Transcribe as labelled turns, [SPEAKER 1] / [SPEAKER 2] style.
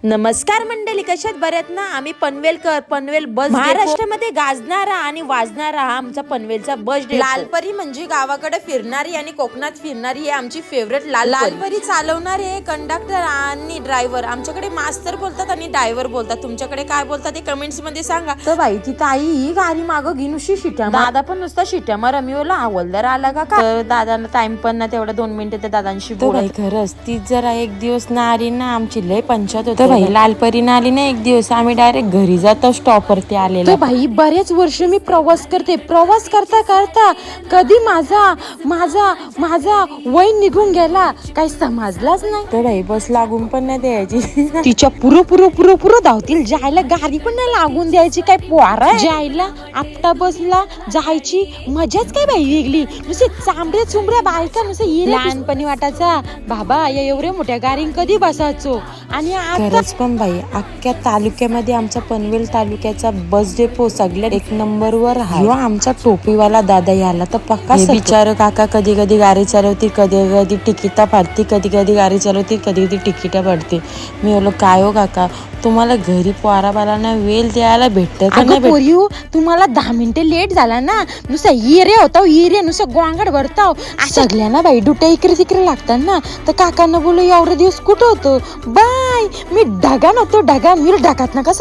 [SPEAKER 1] नमस्कार मंडळी, कशात बऱ्यात ना. आम्ही पनवेल बस महाराष्ट्रामध्ये गाजणारा आणि वाजणारा हा आमचा पनवेलचा बस डेपो. लालपरी म्हणजे गावाकडे फिरणारी आणि कोकणात फिरणारी हे आमची फेवरेट लालपरी चालवणारे कंडक्टर आणि ड्रायव्हर. आमच्याकडे मास्तर बोलतात आणि ड्रायव्हर बोलतात. तुमच्याकडे काय बोलतात ते कमेंट्स मध्ये सांगा. तर बाई ती ताई ही गाडी मागं घेऊन शिट्या, दादा पण नुसता शिट्या मार. मी बोला हवलदार आला का. तर दादांना टाइम पण ना तेवढा 2 मिनिटं त्या दादांशी बोलत. खरंच ती जरा एक दिवस ना आली ना आमची लय पंचायत होती. भाई लालपरी ना आली ना एक दिवस, आम्ही डायरेक्ट घरी जातो स्टॉप वरती आलेलो. भाई बरेच वर्ष मी प्रवास करते. प्रवास करता करता कधी माझा वय निघून गेला काही समजलाच नाही. तर भाई बस लागून पण नाही द्यायची. तिच्या पुरं धावतील जायला गाडी पण नाही लागून द्यायची. काय पोरा जायला आपटा बसला जायची मजाच काय बाई वेगळी. नुसते चांबड्या चुंबड्या बायका नुसते लहानपणी वाटायचा बाबा या एवढ्या मोठ्या गाडीन कधी बसायचो. आणि खरंच पण बाई अख्ख्या तालुक्यामध्ये आमचा पनवेल तालुक्याचा बस डेपो सगळ्यात 1 नंबरवर आहे. आमचा टोपीवाला दादा याला तर पक्का बिचार काका कधी कधी गाडी चालवती, कधी कधी तिकिटा फाडती, कधी कधी गाडी चालवती, कधी कधी तिकिटा फाडते. मी बोललो काय हो काका तुम्हाला घरी पोराबालांना वेळ द्यायला भेटत का नाही. तुम्हाला 10 मिनिटं लेट झाला ना नुसतं येरे नुसतं गोंगाट भरताव. सगळ्यांना बाई डुट्या इकडे तिकडे लागतात ना. तर काकांना बोललो एवढे दिवस कुठं होतो. बाय मी ढगान होतो ढगान. मी ढगात ना कसं